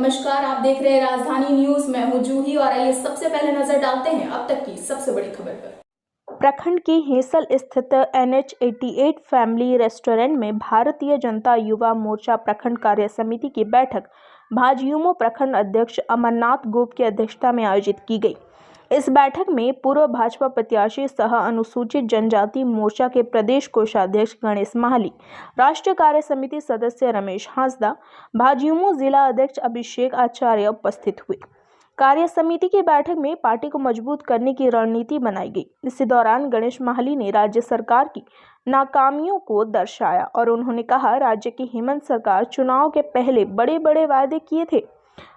नमस्कार, आप देख रहे हैं राजधानी न्यूज। मैं हूं जूही और आइए सबसे पहले नजर डालते हैं अब तक की सबसे बड़ी खबर पर। प्रखंड के हेसल स्थित NH 88 फैमिली रेस्टोरेंट में भारतीय जनता युवा मोर्चा प्रखंड कार्य समिति की बैठक भाजयूमो प्रखंड अध्यक्ष अमरनाथ गोप की अध्यक्षता में आयोजित की गई। इस बैठक में पूर्व भाजपा प्रत्याशी सह अनुसूचित जनजाति मोर्चा के प्रदेश कोषाध्यक्ष गणेश महाली, राष्ट्रीय कार्य समिति सदस्य रमेश हांसदा, भाजयूमो जिला अध्यक्ष अभिषेक आचार्य उपस्थित हुए। कार्य समिति की बैठक में पार्टी को मजबूत करने की रणनीति बनाई गई। इसी दौरान गणेश महाली ने राज्य सरकार की नाकामियों को दर्शाया और उन्होंने कहा, राज्य की हेमंत सरकार चुनाव के पहले बड़े बड़े वादे किए थे,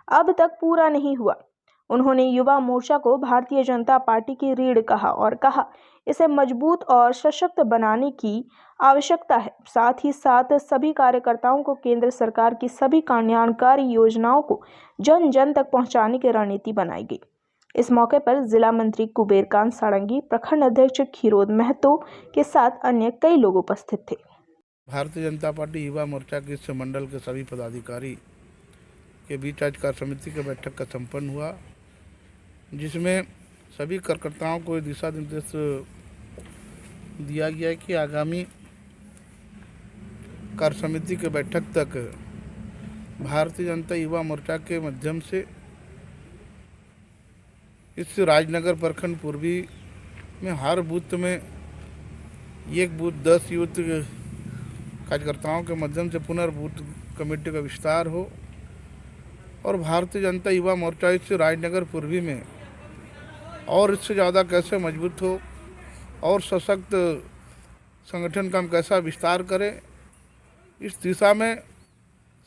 अब तक पूरा नहीं हुआ। उन्होंने युवा मोर्चा को भारतीय जनता पार्टी की रीढ़ कहा और कहा इसे मजबूत और सशक्त बनाने की आवश्यकता है। साथ ही साथ सभी कार्यकर्ताओं को केंद्र सरकार की सभी कल्याणकारी योजनाओं को जन जन तक पहुंचाने की रणनीति बनाई गई। इस मौके पर जिला मंत्री कुबेरकांत सारंगी, प्रखंड अध्यक्ष खीरोद महतो के साथ अन्य कई लोग उपस्थित थे। भारतीय जनता पार्टी युवा मोर्चा के इस मंडल के सभी पदाधिकारी के बीच आज कार्य समिति की बैठक का संपन्न हुआ, जिसमें सभी कार्यकर्ताओं को दिशा निर्देश दिया गया कि आगामी कार्य समिति की बैठक तक भारतीय जनता युवा मोर्चा के माध्यम से इस राजनगर प्रखंड पूर्वी में हर बूथ में एक बूथ 10 यूथ कार्यकर्ताओं के माध्यम से पुनर्बूथ कमेटी का विस्तार हो और भारतीय जनता युवा मोर्चा इस राजनगर पूर्वी में और इससे ज़्यादा कैसे मजबूत हो और सशक्त संगठन का हम कैसा विस्तार करें, इस दिशा में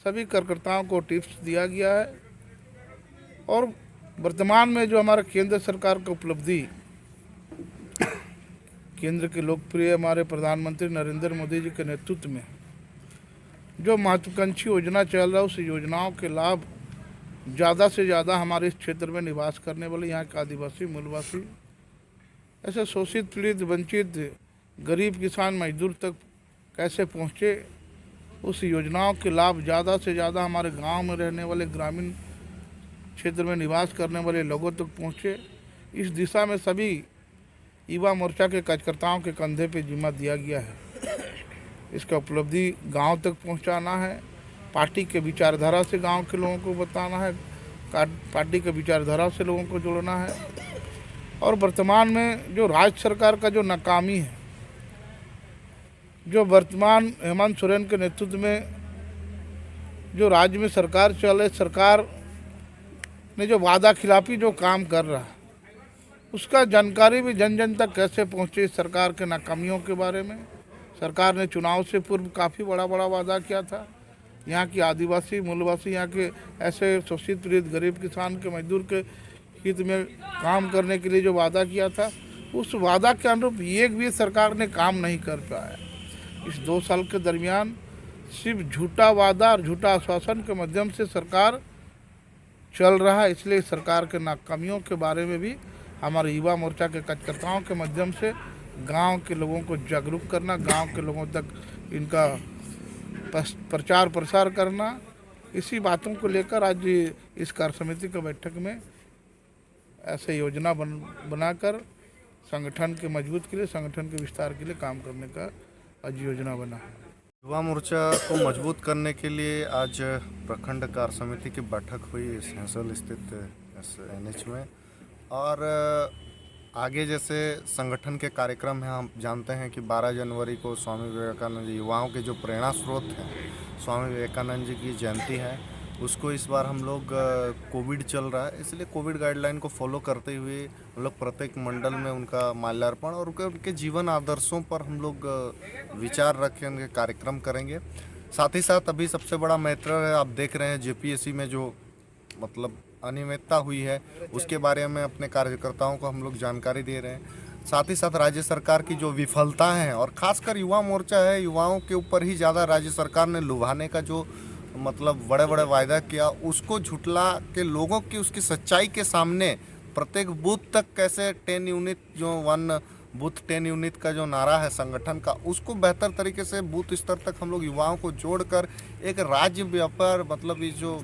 सभी कार्यकर्ताओं को टिप्स दिया गया है। और वर्तमान में जो हमारा केंद्र सरकार का उपलब्धि, केंद्र के लोकप्रिय हमारे प्रधानमंत्री नरेंद्र मोदी जी के नेतृत्व में जो महत्वाकांक्षी योजना चल रहा है, उस योजनाओं के लाभ ज़्यादा से ज़्यादा हमारे इस क्षेत्र में निवास करने वाले यहाँ के आदिवासी मूलवासी, ऐसे शोषित, पीड़ित, वंचित, गरीब किसान, मजदूर तक कैसे पहुँचे, उस योजनाओं के लाभ ज़्यादा से ज़्यादा हमारे गांव में रहने वाले, ग्रामीण क्षेत्र में निवास करने वाले लोगों तक पहुँचे। इस दिशा में सभी युवा मोर्चा के कार्यकर्ताओं के कंधे पे जिम्मा दिया गया है। इसका उपलब्धि गांव तक पहुंचाना है, पार्टी के विचारधारा से गांव के लोगों को बताना है, पार्टी के विचारधारा से लोगों को जोड़ना है। और वर्तमान में जो राज्य सरकार का जो नाकामी है, जो वर्तमान हेमंत सोरेन के नेतृत्व में जो राज्य में सरकार चल रही, सरकार ने जो वादा खिलाफी जो काम कर रहा है, उसका जानकारी भी जन जन तक कैसे पहुँचे। सरकार के नाकामियों के बारे में सरकार ने चुनाव से पूर्व काफ़ी बड़ा वादा किया था। यहाँ की आदिवासी मूलवासी, यहाँ के ऐसे शोषित, पीड़ित, गरीब किसान के, मजदूर के हित में काम करने के लिए जो वादा किया था, उस वादा के अनुरूप एक भी सरकार ने काम नहीं कर पाया। इस 2 साल के दरमियान सिर्फ झूठा वादा और झूठा आश्वासन के माध्यम से सरकार चल रहा है। इसलिए सरकार के नाकामियों के बारे में भी हमारे युवा मोर्चा के कार्यकर्ताओं के माध्यम से गांव के लोगों को जागरूक करना, गांव के लोगों तक इनका प्रचार प्रसार करना, इसी बातों को लेकर आज इस कार्य समिति की बैठक में ऐसे योजना बनाकर संगठन के मजबूत के लिए, संगठन के विस्तार के लिए काम करने का आज योजना बना है। युवा मोर्चा को मजबूत करने के लिए आज प्रखंड कार्य समिति की बैठक हुई इस हेसल स्थित NH में। और आगे जैसे संगठन के कार्यक्रम हैं, हम जानते हैं कि 12 जनवरी को स्वामी विवेकानंद जी, युवाओं के जो प्रेरणा स्रोत हैं, स्वामी विवेकानंद जी की जयंती है, उसको इस बार हम लोग कोविड चल रहा है, इसलिए कोविड गाइडलाइन को फॉलो करते हुए हम लोग प्रत्येक मंडल में उनका माल्यार्पण और उनके जीवन आदर्शों पर हम लोग विचार रखें, उनके कार्यक्रम करेंगे। साथ ही साथ अभी सबसे बड़ा मैटर है, आप देख रहे हैं JPSC में जो मतलब अनियमितता हुई है, उसके बारे में अपने कार्यकर्ताओं को हम लोग जानकारी दे रहे हैं। साथ ही साथ राज्य सरकार की जो विफलता है, और ख़ासकर युवा मोर्चा है, युवाओं के ऊपर ही ज़्यादा राज्य सरकार ने लुभाने का जो मतलब बड़े वायदा किया, उसको झुटला के लोगों की उसकी सच्चाई के सामने प्रत्येक बूथ तक कैसे 10 यूनिट जो 1 बूथ 10 यूनिट का जो नारा है संगठन का, उसको बेहतर तरीके से बूथ स्तर तक हम लोग युवाओं को जोड़कर एक राज्य व्यापार मतलब ये जो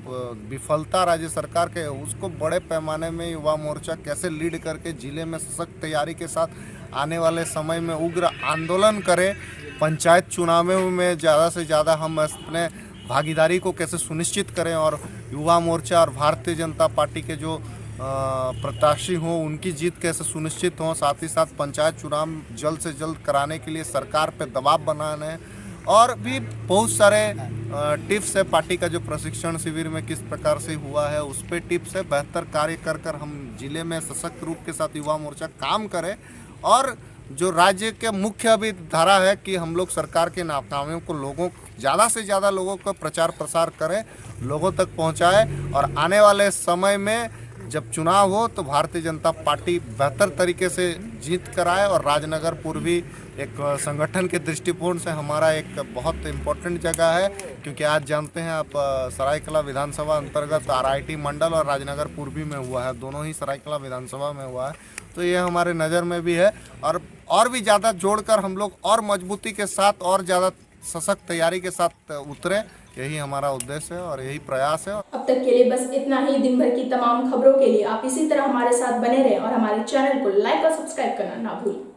विफलता राज्य सरकार के उसको बड़े पैमाने में युवा मोर्चा कैसे लीड करके जिले में सशक्त तैयारी के साथ आने वाले समय में उग्र आंदोलन करें, पंचायत चुनावों में ज़्यादा से ज़्यादा हम अपने भागीदारी को कैसे सुनिश्चित करें और युवा मोर्चा और भारतीय जनता पार्टी के जो प्रत्याशी हों उनकी जीत कैसे सुनिश्चित हो, साथ ही साथ पंचायत चुनाव जल्द से जल्द कराने के लिए सरकार पे दबाव बनाने और भी बहुत सारे टिप्स है। पार्टी का जो प्रशिक्षण शिविर में किस प्रकार से हुआ है उस पर टिप्स है, बेहतर कार्य कर हम जिले में सशक्त रूप के साथ युवा मोर्चा काम करें और जो राज्य के मुख्य अभी धारा है कि हम लोग सरकार के नाकामियों को लोगों ज़्यादा से ज़्यादा लोगों का प्रचार प्रसार करें, लोगों तक पहुंचाएं और आने वाले समय में जब चुनाव हो तो भारतीय जनता पार्टी बेहतर तरीके से जीत कराए और राजनगर पूर्वी एक संगठन के दृष्टिकोण से हमारा एक बहुत इम्पोर्टेंट जगह है, क्योंकि आज जानते हैं आप सरायकला विधानसभा अंतर्गत RIT मंडल और राजनगर पूर्वी में हुआ है, दोनों ही सरायकला विधानसभा में हुआ है, तो ये हमारे नज़र में भी है और भी ज़्यादा जोड़कर हम लोग और मजबूती के साथ और ज़्यादा सशक्त तैयारी के साथ उतरे, यही हमारा उद्देश्य है और यही प्रयास है। अब तक के लिए बस इतना ही। दिन भर की तमाम खबरों के लिए आप इसी तरह हमारे साथ बने रहें और हमारे चैनल को लाइक और सब्सक्राइब करना ना भूलें।